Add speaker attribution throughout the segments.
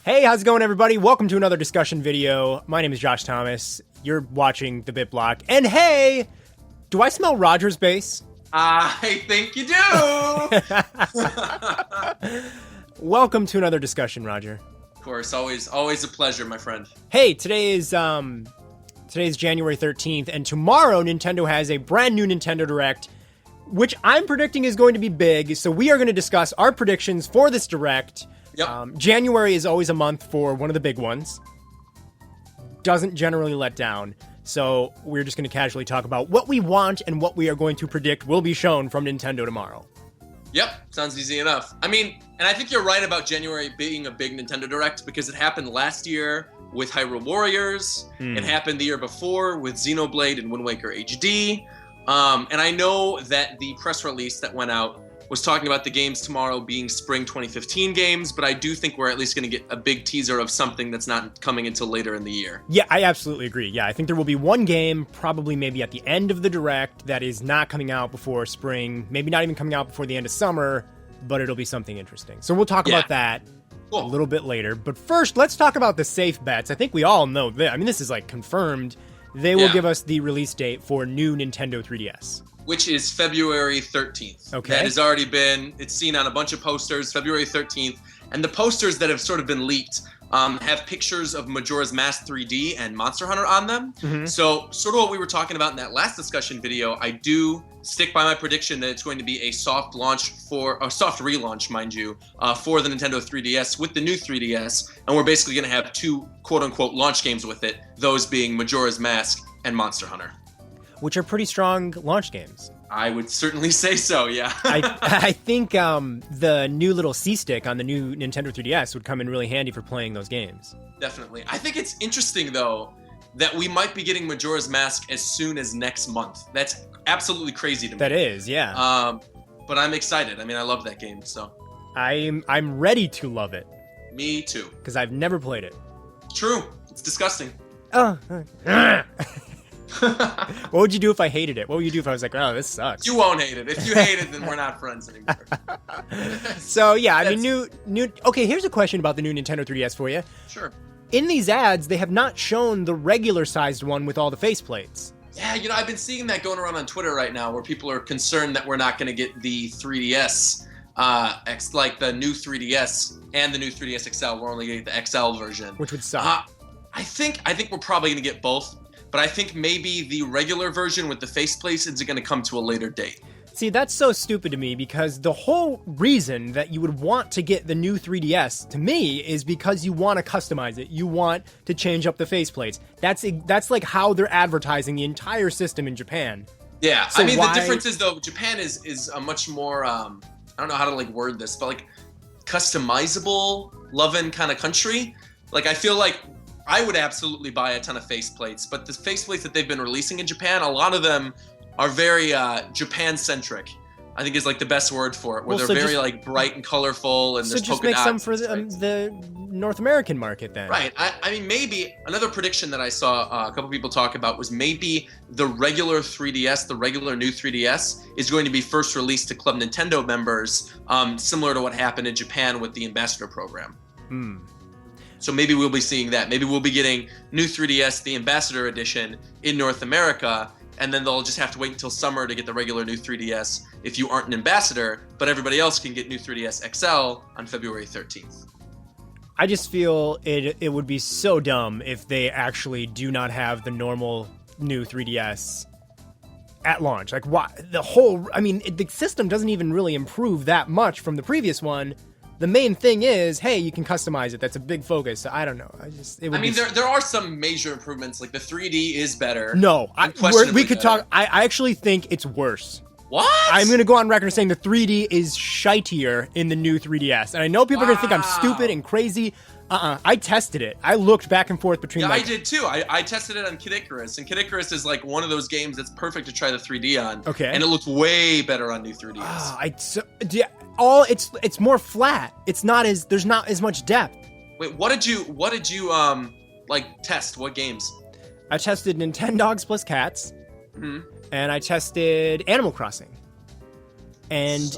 Speaker 1: Hey, how's it going, everybody? Welcome to another discussion video. My name is Josh Thomas. You're watching TheBitBlock. And hey, do I smell RogersBase?
Speaker 2: I think you do.
Speaker 1: Welcome to another discussion, Roger.
Speaker 2: Of course, always a pleasure, my friend.
Speaker 1: Hey, today is January 13th, and tomorrow Nintendo has a brand new Nintendo Direct, which I'm predicting is going to be big. So we are going to discuss our predictions for this Direct.
Speaker 2: Yep.
Speaker 1: January is always a month for one of the big ones. Doesn't generally let down. So we're just going to casually talk about what we want and what we are going to predict will be shown from Nintendo tomorrow.
Speaker 2: Yep, sounds easy enough. I mean, and I think you're right about January being a big Nintendo Direct because it happened last year with Hyrule Warriors. It happened the year before with Xenoblade and Wind Waker HD. And I know that the press release that went out was talking about the games tomorrow being spring 2015 games, but I do think we're at least going to get a big teaser of something that's not coming until later in the year.
Speaker 1: Yeah, I absolutely agree. Yeah, I think there will be one game, probably maybe at the end of the Direct, that is not coming out before spring, maybe not even coming out before the end of summer, but it'll be something interesting. So we'll talk about that a little bit later. But first, let's talk about the safe bets. I think we all know that. I mean, this is like confirmed. They will give us the release date for new Nintendo 3DS.
Speaker 2: Which is February 13th.
Speaker 1: Okay.
Speaker 2: That has already been, it's seen on a bunch of posters, February 13th. And the posters that have sort of been leaked have pictures of Majora's Mask 3D and Monster Hunter on them. So sort of what we were talking about in that last discussion video, I do stick by my prediction that it's going to be a soft relaunch, mind you, for the Nintendo 3DS with the new 3DS. And we're basically going to have two quote-unquote launch games with it, those being Majora's Mask and Monster Hunter.
Speaker 1: Which are pretty strong launch games.
Speaker 2: I would certainly say so, yeah.
Speaker 1: I think the new little C-Stick on the new Nintendo 3DS would come in really handy for playing those games.
Speaker 2: Definitely. I think it's interesting, though, that we might be getting Majora's Mask as soon as next month. That's absolutely crazy to me.
Speaker 1: That is, yeah.
Speaker 2: But I'm excited. I mean, I love that game, so.
Speaker 1: I'm ready to love it.
Speaker 2: Me too.
Speaker 1: Because I've never played it.
Speaker 2: True. It's disgusting.
Speaker 1: What would you do if I hated it? What would you do if I was like, oh, this sucks?
Speaker 2: You won't hate it. If you hate it, then we're not friends anymore.
Speaker 1: So, yeah, I mean, okay, here's a question about the new Nintendo 3DS for you.
Speaker 2: Sure.
Speaker 1: In these ads, they have not shown the regular-sized one with all the faceplates.
Speaker 2: Yeah, I've been seeing that going around on Twitter right now where people are concerned that we're not going to get the 3DS, like the new 3DS and the new 3DS XL. We're only getting the XL version.
Speaker 1: Which would suck.
Speaker 2: I think we're probably going to get both. But I think maybe the regular version with the faceplates is going to come to a later date.
Speaker 1: See, that's so stupid to me because the whole reason that you would want to get the new 3DS, to me, is because you want to customize it. You want to change up the faceplates. That's like how they're advertising the entire system in Japan.
Speaker 2: Yeah,
Speaker 1: so
Speaker 2: I mean, the difference is, though, Japan is a much more, I don't know how to, like, word this, but, like, customizable, loving kind of country. Like, I feel like I would absolutely buy a ton of faceplates, but the faceplates that they've been releasing in Japan, a lot of them are very Japan-centric. I think is like the best word for it, where they're very like bright and colorful, and there's polka dots.
Speaker 1: So just make some for the North American market then.
Speaker 2: Right. I mean, maybe another prediction that I saw a couple people talk about was maybe the regular 3DS, the regular new 3DS, is going to be first released to Club Nintendo members, similar to what happened in Japan with the Ambassador program. So maybe we'll be seeing that. Maybe we'll be getting new 3DS, the Ambassador Edition, in North America, and then they'll just have to wait until summer to get the regular new 3DS if you aren't an ambassador, but everybody else can get new 3DS XL on February 13th.
Speaker 1: I just feel it would be so dumb if they actually do not have the normal new 3DS at launch. Like, why? The system doesn't even really improve that much from the previous one. The main thing is, hey, you can customize it. That's a big focus. I don't know.
Speaker 2: There are some major improvements. Like the 3D is better.
Speaker 1: No, we could talk. I actually think it's worse.
Speaker 2: What?
Speaker 1: I'm going to go on record as saying the 3D is shitier in the new 3DS. And I know people are going to think I'm stupid and crazy. I tested it. I looked back and forth between.
Speaker 2: Yeah, I did too. I tested it on Kid Icarus, and Kid Icarus is like one of those games that's perfect to try the 3D on.
Speaker 1: Okay.
Speaker 2: And it looks way better on new 3DS.
Speaker 1: It's more flat. There's not as much depth.
Speaker 2: Wait, what did you like test? What games?
Speaker 1: I tested Nintendogs plus Cats, and I tested Animal Crossing. And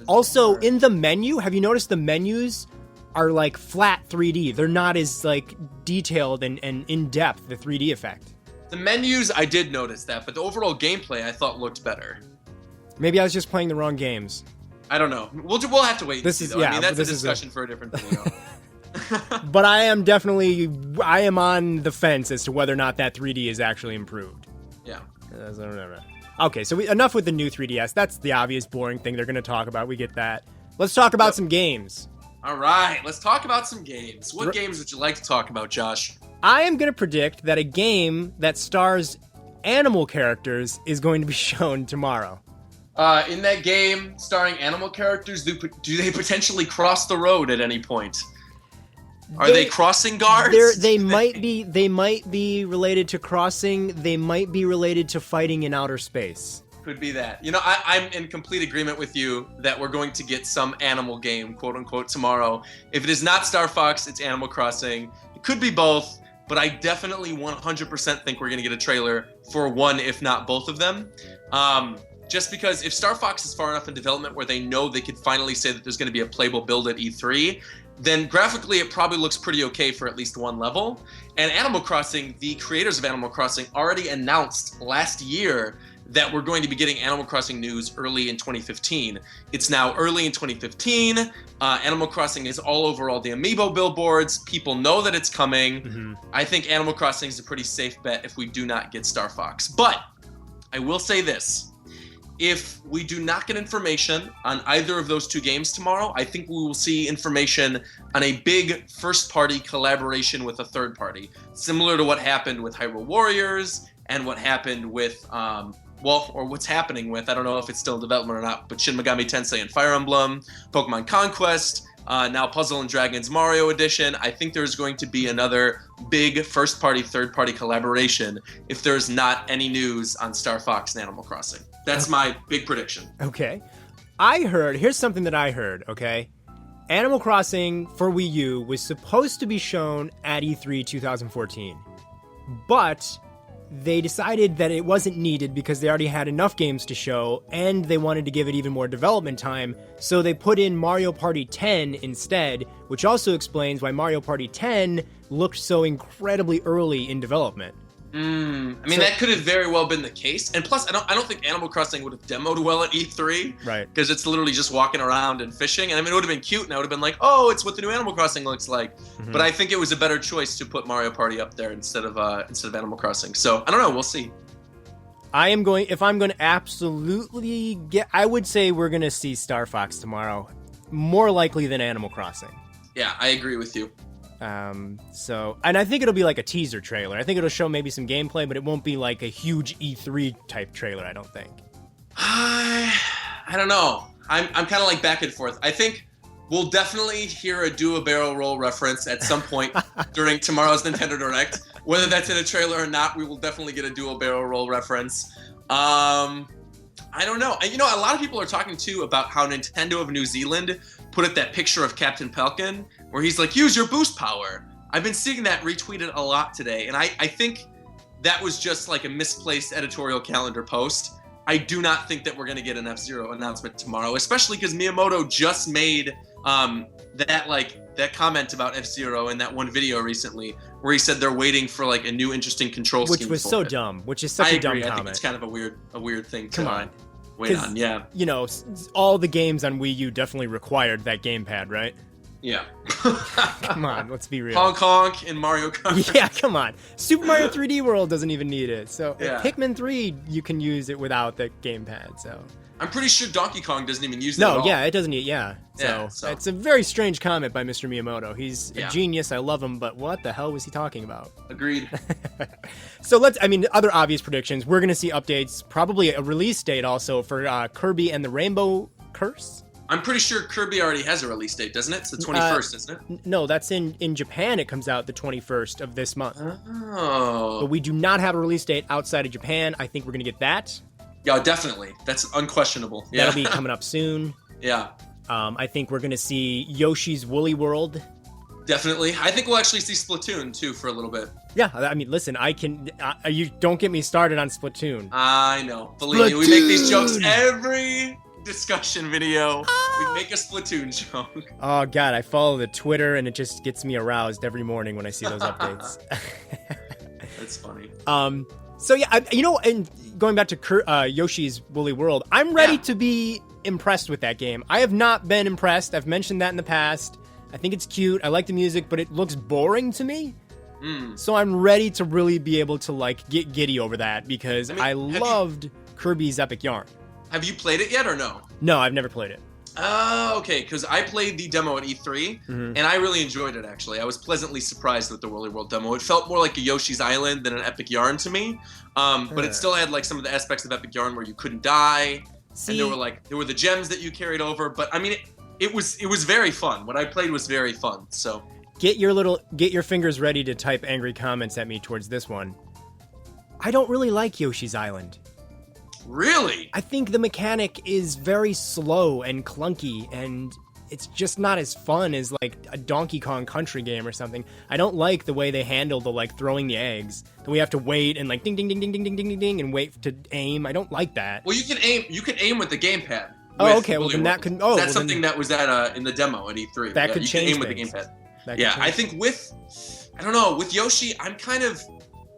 Speaker 1: also in the menu, have you noticed the menus are like flat 3D. They're not as like detailed and in depth, the 3D effect.
Speaker 2: The menus, I did notice that, but the overall gameplay I thought looked better.
Speaker 1: Maybe I was just playing the wrong games.
Speaker 2: I don't know. We'll have to wait and see, though. I mean, that's a discussion for a different video.
Speaker 1: But I am on the fence as to whether or not that 3D is actually improved.
Speaker 2: Yeah.
Speaker 1: Okay, so enough with the new 3DS. That's the obvious boring thing they're going to talk about. We get that. Let's talk about some games.
Speaker 2: All right, let's talk about some games. What games would you like to talk about, Josh?
Speaker 1: I am going to predict that a game that stars animal characters is going to be shown tomorrow.
Speaker 2: In that game starring animal characters, do they potentially cross the road at any point? Are they crossing guards?
Speaker 1: They might be related to crossing. They might be related to fighting in outer space.
Speaker 2: Could be that. You know, I'm in complete agreement with you that we're going to get some animal game, quote unquote, tomorrow. If it is not Star Fox, it's Animal Crossing. It could be both, but I definitely 100% think we're going to get a trailer for one, if not both of them. Just because if Star Fox is far enough in development where they know they could finally say that there's going to be a playable build at E3, then graphically it probably looks pretty okay for at least one level. And Animal Crossing, the creators of Animal Crossing already announced last year that we're going to be getting Animal Crossing news early in 2015. It's now early in 2015. Animal Crossing is all over all the Amiibo billboards. People know that it's coming. Mm-hmm. I think Animal Crossing is a pretty safe bet if we do not get Star Fox. But I will say this. If we do not get information on either of those two games tomorrow, I think we will see information on a big first-party collaboration with a third party, similar to what happened with Hyrule Warriors and what happened with, or what's happening with, I don't know if it's still in development or not, but Shin Megami Tensei and Fire Emblem, Pokemon Conquest, now Puzzle & Dragons Mario Edition. I think there's going to be another big first-party, third-party collaboration if there's not any news on Star Fox and Animal Crossing. That's my big prediction.
Speaker 1: Okay. Here's something that I heard, okay? Animal Crossing for Wii U was supposed to be shown at E3 2014. But they decided that it wasn't needed because they already had enough games to show, and they wanted to give it even more development time, so they put in Mario Party 10 instead, which also explains why Mario Party 10 looked so incredibly early in development.
Speaker 2: I mean, that could have very well been the case. And plus, I don't think Animal Crossing would have demoed well at E3.
Speaker 1: Right.
Speaker 2: Because it's literally just walking around and fishing. And I mean, it would have been cute, and I would have been like, oh, it's what the new Animal Crossing looks like. Mm-hmm. But I think it was a better choice to put Mario Party up there instead of Animal Crossing. So, I don't know. We'll see.
Speaker 1: If I'm going to absolutely I would say we're going to see Star Fox tomorrow. More likely than Animal Crossing.
Speaker 2: Yeah, I agree with you.
Speaker 1: And I think it'll be like a teaser trailer. I think it'll show maybe some gameplay, but it won't be like a huge E3 type trailer, I don't think.
Speaker 2: I don't know. I'm kind of like back and forth. I think we'll definitely hear a do-a-barrel roll reference at some point during tomorrow's Nintendo Direct. Whether that's in a trailer or not, we will definitely get a do-a-barrel roll reference. I don't know. And, a lot of people are talking, too, about how Nintendo of New Zealand put up that picture of Captain Falcon, where he's like, use your boost power. I've been seeing that retweeted a lot today, and I think that was just like a misplaced editorial calendar post. I do not think that we're going to get an F-Zero announcement tomorrow, especially because Miyamoto just made that comment about F-Zero in that one video recently, where he said they're waiting for like a new interesting control scheme.
Speaker 1: Which was so dumb. Which is such a dumb comment.
Speaker 2: I think it's kind of a weird thing to wait on. Yeah.
Speaker 1: All the games on Wii U definitely required that gamepad, right?
Speaker 2: Yeah.
Speaker 1: Come on, let's be real.
Speaker 2: Honk Honk and Mario Kart.
Speaker 1: Yeah, come on. Super Mario 3D World doesn't even need it. So
Speaker 2: yeah.
Speaker 1: Pikmin 3, you can use it without the gamepad. So
Speaker 2: I'm pretty sure Donkey Kong doesn't even use it at all.
Speaker 1: No, yeah, it doesn't need. Yeah. So it's a very strange comment by Mr. Miyamoto. He's a genius. I love him, but what the hell was he talking about?
Speaker 2: Agreed.
Speaker 1: So other obvious predictions. We're going to see updates, probably a release date also for Kirby and the Rainbow Curse.
Speaker 2: I'm pretty sure Kirby already has a release date, doesn't it? It's the 21st, isn't it?
Speaker 1: No, that's in Japan. It comes out the 21st of this month.
Speaker 2: Oh.
Speaker 1: But we do not have a release date outside of Japan. I think we're going to get that.
Speaker 2: Yeah, definitely. That's unquestionable. Yeah.
Speaker 1: That'll be coming up soon.
Speaker 2: Yeah.
Speaker 1: I think we're going to see Yoshi's Woolly World.
Speaker 2: Definitely. I think we'll actually see Splatoon, too, for a little bit.
Speaker 1: Yeah, I mean, listen, you don't get me started on Splatoon.
Speaker 2: I know. Believe me, we make these jokes every discussion video. We make a Splatoon joke.
Speaker 1: Oh god, I follow the Twitter and it just gets me aroused every morning when I see those updates.
Speaker 2: That's funny.
Speaker 1: So yeah, and going back to Yoshi's Woolly World, I'm ready to be impressed with that game. I have not been impressed. I've mentioned that in the past. I think it's cute. I like the music, but it looks boring to me. So I'm ready to really be able to like get giddy over that because I loved Kirby's Epic Yarn.
Speaker 2: Have you played it yet or no?
Speaker 1: No, I've never played it.
Speaker 2: Okay, because I played the demo at E3, and I really enjoyed it, actually. I was pleasantly surprised with the Woolly World demo. It felt more like a Yoshi's Island than an Epic Yarn to me, but it still had like some of the aspects of Epic Yarn where you couldn't die, and there were the gems that you carried over, but I mean, it was very fun. What I played was very fun, so...
Speaker 1: Get your fingers ready to type angry comments at me towards this one. I don't really like Yoshi's Island.
Speaker 2: Really?
Speaker 1: I think the mechanic is very slow and clunky, and it's just not as fun as like a Donkey Kong Country game or something. I don't like the way they handle the like throwing the eggs. That we have to wait and like ding ding ding ding ding ding ding ding and wait to aim. I don't like that.
Speaker 2: Well, you can aim with the gamepad.
Speaker 1: Oh, okay. Well, then that could. Oh,
Speaker 2: that's something that was at in the demo at E3.
Speaker 1: That could change.
Speaker 2: You can aim with the gamepad. Yeah, I think with Yoshi, I'm kind of.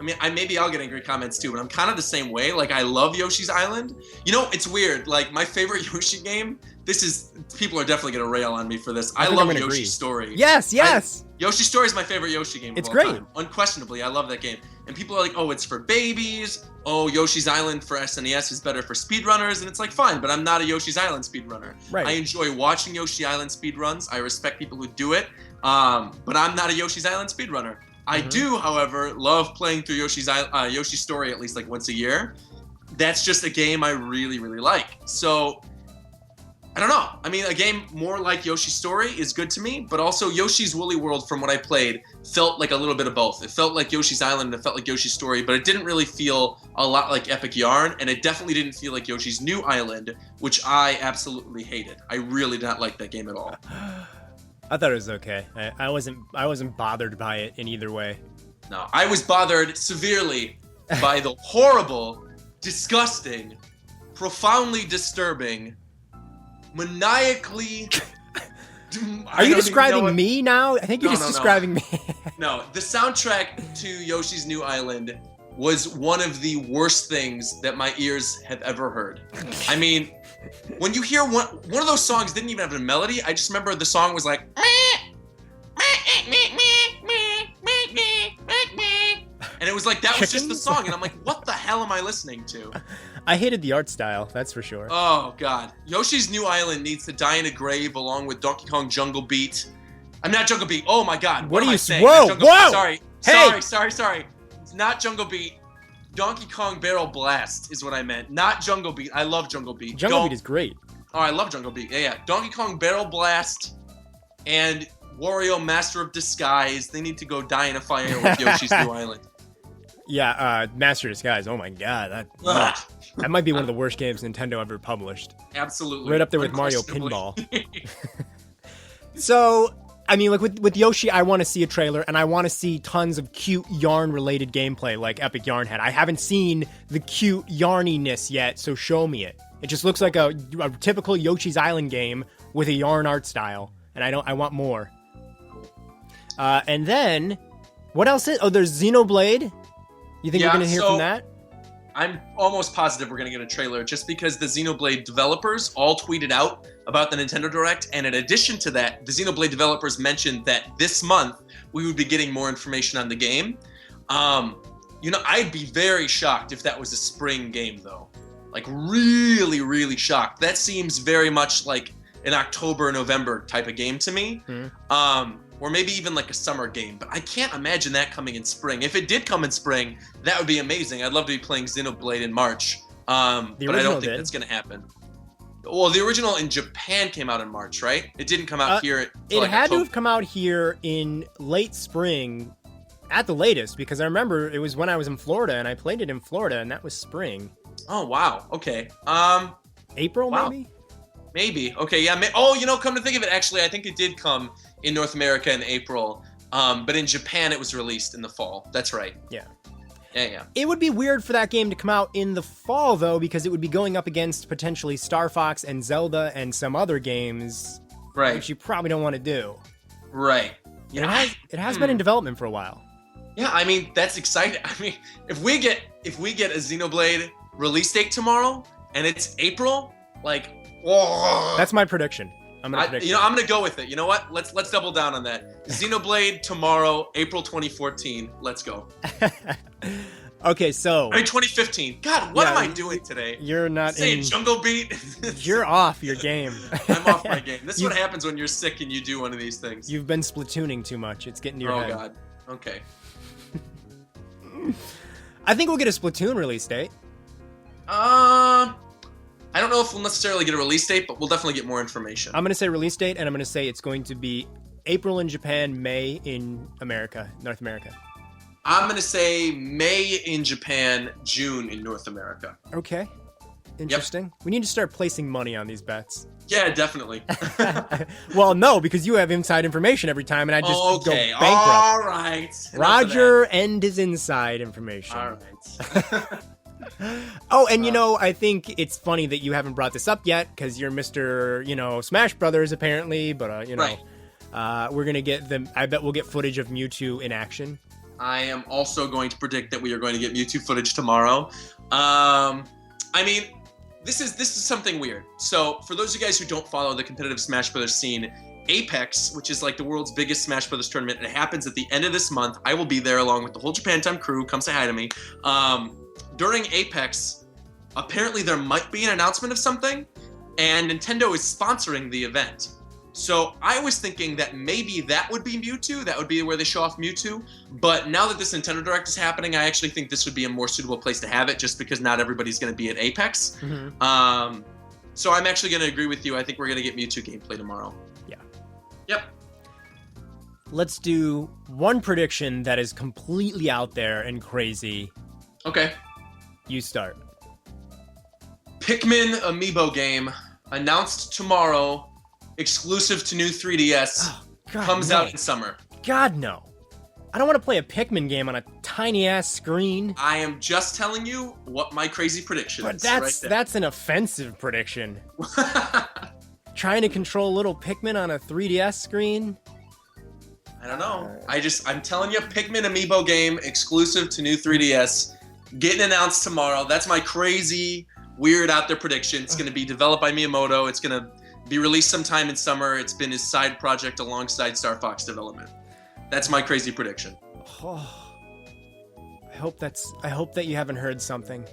Speaker 2: I mean, maybe I'll get angry comments too, but I'm kind of the same way. Like, I love Yoshi's Island. You know, it's weird. Like, my favorite Yoshi game, people are definitely going to rail on me for this. I love Yoshi's Story.
Speaker 1: Yes.
Speaker 2: Yoshi's Story is my favorite Yoshi game of all time. Unquestionably, I love that game. And people are like, oh, it's for babies. Oh, Yoshi's Island for SNES is better for speedrunners. And it's like, fine, but I'm not a Yoshi's Island speedrunner. Right. I enjoy watching Yoshi Island speedruns. I respect people who do it. But I'm not a Yoshi's Island speedrunner. I do, however, love playing through Yoshi's Story at least like once a year. That's just a game I really, really like. So, I don't know. I mean, a game more like Yoshi's Story is good to me, but also Yoshi's Woolly World, from what I played, felt like a little bit of both. It felt like Yoshi's Island and it felt like Yoshi's Story, but it didn't really feel a lot like Epic Yarn, and it definitely didn't feel like Yoshi's New Island, which I absolutely hated. I really did not like that game at all.
Speaker 1: I thought it was okay. I wasn't bothered by it in either way.
Speaker 2: No, I was bothered severely by the horrible, disgusting, profoundly disturbing, maniacally...
Speaker 1: Are you describing me now? I think you're just describing me.
Speaker 2: No, the soundtrack to Yoshi's New Island was one of the worst things that my ears have ever heard. I mean... When you hear one of those songs didn't even have a melody. I just remember the song was like, and it was like that was just the song, and I'm like, what the hell am I listening to?
Speaker 1: I hated the art style, that's for sure.
Speaker 2: Oh god, Yoshi's New Island needs to die in a grave along with Donkey Kong Jungle Beat. I'm not Jungle Beat. Oh my god, what am I saying?
Speaker 1: Whoa!
Speaker 2: Sorry. It's not Jungle Beat. Donkey Kong Barrel Blast is what I meant, not Jungle Beat. I love Jungle Beat.
Speaker 1: Jungle Beat is great.
Speaker 2: Oh, I love Jungle Beat. Yeah. Donkey Kong Barrel Blast and Wario Master of Disguise. They need to go die in a fire with Yoshi's New Island.
Speaker 1: Yeah, Master of Disguise. Oh my god, that might be one of the worst games Nintendo ever published.
Speaker 2: Absolutely.
Speaker 1: Right up there with Mario Pinball. So... I mean, like, with Yoshi, I want to see a trailer, and I want to see tons of cute yarn-related gameplay like Epic Yarn had. I haven't seen the cute yarniness yet, so show me it. It just looks like a typical Yoshi's Island game with a yarn art style, and I want more. And then, what else is... Oh, there's Xenoblade. You think we're going to hear from that?
Speaker 2: I'm almost positive we're going to get a trailer just because the Xenoblade developers all tweeted out about the Nintendo Direct, and in addition to that, the Xenoblade developers mentioned that this month we would be getting more information on the game. You know, I'd be very shocked if that was a spring game, though. Like, really, really shocked. That seems very much like an October, November type of game to me. Or maybe even like a summer game, but I can't imagine that coming in spring. If it did come in spring, that would be amazing. I'd love to be playing Xenoblade in March, but I don't think that's going to happen. Well, the original in Japan came out in March, right? It didn't come out here.
Speaker 1: It had to have come out here in late spring, at the latest, because I remember it was when I was in Florida, and I played it in Florida, and that was spring.
Speaker 2: Oh, wow. Okay.
Speaker 1: April,
Speaker 2: wow.
Speaker 1: maybe?
Speaker 2: Maybe. Okay, yeah. Oh, you know, come to think of it, actually, I think it did come in North America in April, but in Japan it was released in the fall. That's right.
Speaker 1: Yeah.
Speaker 2: Yeah.
Speaker 1: It would be weird for that game to come out in the fall, though, because it would be going up against potentially Star Fox and Zelda and some other games,
Speaker 2: Right.
Speaker 1: which you probably don't want to do.
Speaker 2: Right. You know,
Speaker 1: It has been in development for a while.
Speaker 2: Yeah, I mean, that's exciting. I mean, if we get a Xenoblade release date tomorrow and it's April, like, whoa.
Speaker 1: That's my prediction. I'm gonna predict.
Speaker 2: I'm gonna go with it. You know what? Let's double down on that. Xenoblade tomorrow, April 2014. Let's go.
Speaker 1: Okay, so
Speaker 2: 2015. God, what am I doing today?
Speaker 1: You're not
Speaker 2: saying Jungle Beat.
Speaker 1: You're off your game.
Speaker 2: I'm off my game. This is what happens when you're sick and you do one of these things.
Speaker 1: You've been splatooning too much. It's getting to your head.
Speaker 2: Oh God. Okay.
Speaker 1: I think we'll get a Splatoon release date.
Speaker 2: I don't know if we'll necessarily get a release date, but we'll definitely get more information.
Speaker 1: I'm going to say release date, and I'm going to say it's going to be April in Japan, May in America, North America.
Speaker 2: I'm going to say May in Japan, June in North America.
Speaker 1: Okay. Interesting. Yep. We need to start placing money on these bets.
Speaker 2: Yeah, definitely.
Speaker 1: Well, no, because you have inside information every time, and I just go bankrupt.
Speaker 2: All right.
Speaker 1: Roger and his inside information.
Speaker 2: All right.
Speaker 1: Oh, and I think it's funny that you haven't brought this up yet because you're Mr. Smash Brothers apparently, but
Speaker 2: right.
Speaker 1: We're gonna get them. I bet we'll get footage of Mewtwo in action.
Speaker 2: I am also going to predict that we are going to get Mewtwo footage tomorrow. I mean, this is something weird. So for those of you guys who don't follow the competitive Smash Brothers scene, Apex, which is like the world's biggest Smash Brothers tournament, it happens at the end of this month. I will be there along with the whole Japan Time crew. Come say hi to me. During Apex, apparently there might be an announcement of something, and Nintendo is sponsoring the event. So I was thinking that maybe that would be Mewtwo. That would be where they show off Mewtwo. But now that this Nintendo Direct is happening, I actually think this would be a more suitable place to have it, just because not everybody's going to be at Apex. Mm-hmm. So I'm actually going to agree with you. I think we're going to get Mewtwo gameplay tomorrow.
Speaker 1: Yeah.
Speaker 2: Yep.
Speaker 1: Let's do one prediction that is completely out there and crazy.
Speaker 2: Okay.
Speaker 1: You start.
Speaker 2: Pikmin amiibo game announced tomorrow, exclusive to new 3DS, comes out in summer.
Speaker 1: God, no. I don't want to play a Pikmin game on a tiny-ass screen.
Speaker 2: I am just telling you what my crazy prediction is.
Speaker 1: But that's an offensive prediction. Trying to control little Pikmin on a 3DS screen?
Speaker 2: I don't know. I'm telling you, Pikmin amiibo game, exclusive to new 3DS, getting announced tomorrow. That's my crazy, weird out there prediction. It's going to be developed by Miyamoto. It's going to be released sometime in summer. It's been his side project alongside Star Fox development. That's my crazy prediction.
Speaker 1: Oh, I hope that you haven't heard something.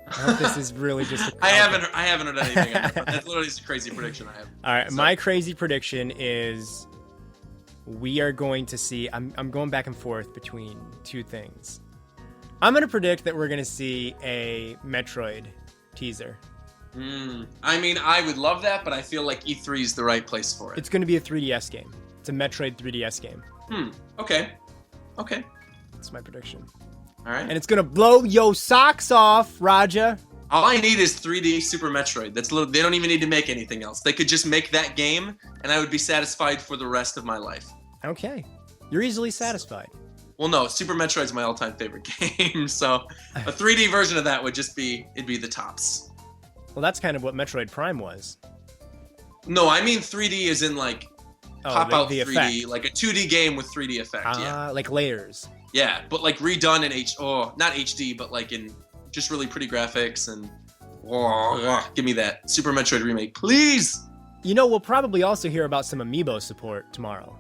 Speaker 1: I hope this is really just
Speaker 2: I haven't heard anything. That's literally just a crazy prediction I have.
Speaker 1: All right, my crazy prediction is we are going to see I'm going back and forth between two things. I'm going to predict that we're going to see a Metroid teaser.
Speaker 2: I mean, I would love that, but I feel like E3 is the right place for it.
Speaker 1: It's going to be a 3DS game. It's a Metroid 3DS game.
Speaker 2: Okay.
Speaker 1: That's my prediction.
Speaker 2: All right.
Speaker 1: And it's going to blow yo socks off, Raja.
Speaker 2: All I need is 3D Super Metroid. They don't even need to make anything else. They could just make that game, and I would be satisfied for the rest of my life.
Speaker 1: Okay. You're easily satisfied.
Speaker 2: Well, no, Super Metroid's my all-time favorite game, so a 3D version of that it'd be the tops.
Speaker 1: Well, that's kind of what Metroid Prime was.
Speaker 2: No, I mean 3D is in like pop-out
Speaker 1: the
Speaker 2: 3D,
Speaker 1: effect.
Speaker 2: like a 2D game with 3D effect,
Speaker 1: like layers.
Speaker 2: Yeah, but like redone in not HD, but like in just really pretty graphics and give me that Super Metroid remake, please.
Speaker 1: We'll probably also hear about some amiibo support tomorrow.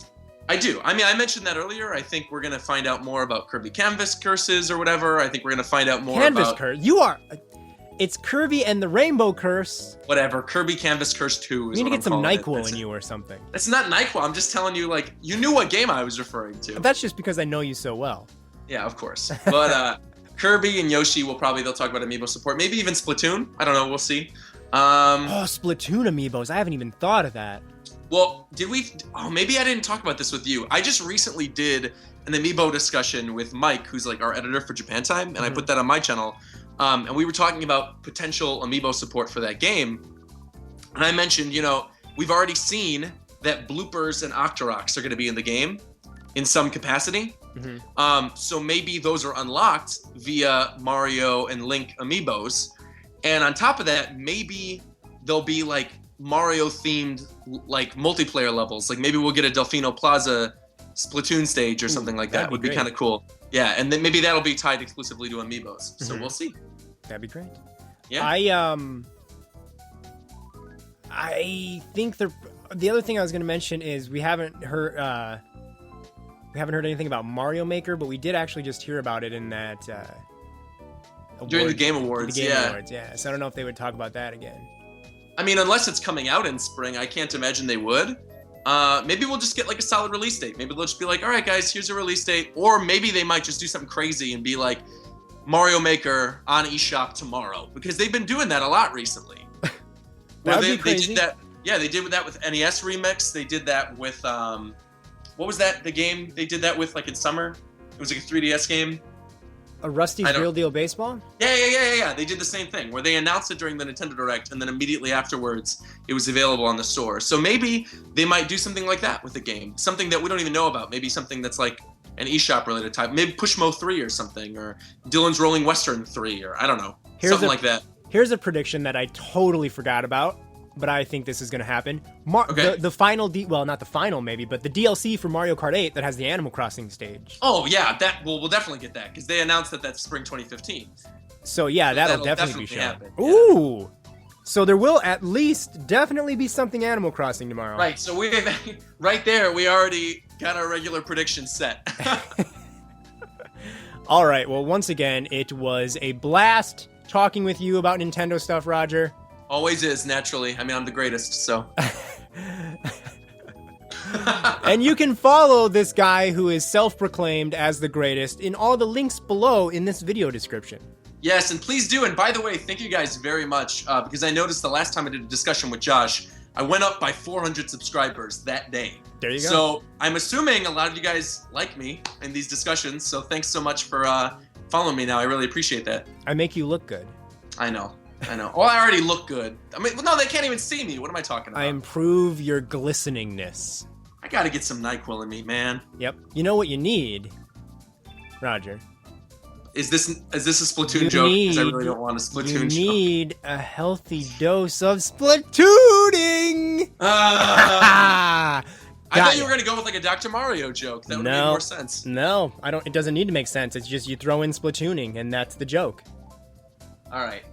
Speaker 2: I do. I mean, I mentioned that earlier. I think we're going to find out more about Kirby Canvas Curses or whatever. I think we're going to find out more about...
Speaker 1: Curse. It's Kirby and the Rainbow Curse.
Speaker 2: Whatever. Kirby Canvas Curse 2 is
Speaker 1: You need to get some NyQuil
Speaker 2: in
Speaker 1: you or something.
Speaker 2: It's not NyQuil. I'm just telling you, like, you knew what game I was referring to.
Speaker 1: But that's just because I know you so well.
Speaker 2: Yeah, of course. But Kirby and Yoshi they'll talk about amiibo support. Maybe even Splatoon. I don't know. We'll see.
Speaker 1: Splatoon amiibos. I haven't even thought of that.
Speaker 2: Well, maybe I didn't talk about this with you. I just recently did an amiibo discussion with Mike, who's like our editor for Japan Time, and I put that on my channel. And we were talking about potential amiibo support for that game. And I mentioned, we've already seen that Bloopers and Octoroks are going to be in the game in some capacity. So maybe those are unlocked via Mario and Link amiibos. And on top of that, maybe there'll be like Mario themed like multiplayer levels. Like maybe we'll get a Delfino Plaza Splatoon stage or something like that. Would be kind of cool. Yeah, and then maybe that'll be tied exclusively to amiibos. So we'll see.
Speaker 1: That'd be great.
Speaker 2: Yeah.
Speaker 1: I think the other thing I was going to mention is we haven't heard anything about Mario Maker, but we did actually just hear about it in that
Speaker 2: during the Game Awards.
Speaker 1: Yeah. So I don't know if they would talk about that again.
Speaker 2: I mean, unless it's coming out in spring, I can't imagine they would. Maybe we'll just get like a solid release date. Maybe they'll just be like, all right, guys, here's a release date. Or maybe they might just do something crazy and be like, Mario Maker on eShop tomorrow. Because they've been doing that a lot recently.
Speaker 1: That would be crazy.
Speaker 2: They did that. Yeah, they did that with NES Remix. They did that with, what was that, the game they did that with like in summer? It was like a 3DS game.
Speaker 1: A Rusty's Real Deal Baseball?
Speaker 2: Yeah. They did the same thing where they announced it during the Nintendo Direct and then immediately afterwards it was available on the store. So maybe they might do something like that with the game. Something that we don't even know about. Maybe something that's like an eShop related type. Maybe Pushmo 3 or something. Or Dylan's Rolling Western 3 or I don't know. Something like that.
Speaker 1: Here's a prediction that I totally forgot about, but I think this is going to happen. The final, well, not the final maybe, but the DLC for Mario Kart 8 that has the Animal Crossing stage.
Speaker 2: Oh, yeah, we'll definitely get that, because they announced that that's spring 2015.
Speaker 1: So, yeah, that'll definitely be shown.
Speaker 2: Happen.
Speaker 1: Ooh! Yeah. So there will at least definitely be something Animal Crossing tomorrow.
Speaker 2: Right, so right there, we already got our regular prediction set.
Speaker 1: All right, well, once again, it was a blast talking with you about Nintendo stuff, Roger.
Speaker 2: Always is, naturally. I mean, I'm the greatest, so.
Speaker 1: And you can follow this guy who is self-proclaimed as the greatest in all the links below in this video description.
Speaker 2: Yes, and please do. And by the way, thank you guys very much, because I noticed the last time I did a discussion with Josh, I went up by 400 subscribers that day.
Speaker 1: There you go.
Speaker 2: So I'm assuming a lot of you guys like me in these discussions, so thanks so much for following me now. I really appreciate that.
Speaker 1: I make you look good.
Speaker 2: I know. Well, I already look good. I mean, no, they can't even see me. What am I talking about?
Speaker 1: I improve your glisteningness.
Speaker 2: I gotta get some NyQuil in me, man.
Speaker 1: Yep. You know what you need, Roger?
Speaker 2: Is this a Splatoon joke? Because I really don't want a Splatoon joke.
Speaker 1: You need a healthy dose of Splatooning!
Speaker 2: I thought you were gonna go with like a Dr. Mario joke. That would make more sense.
Speaker 1: No, I don't. It doesn't need to make sense. It's just you throw in Splatooning, and that's the joke.
Speaker 2: All right.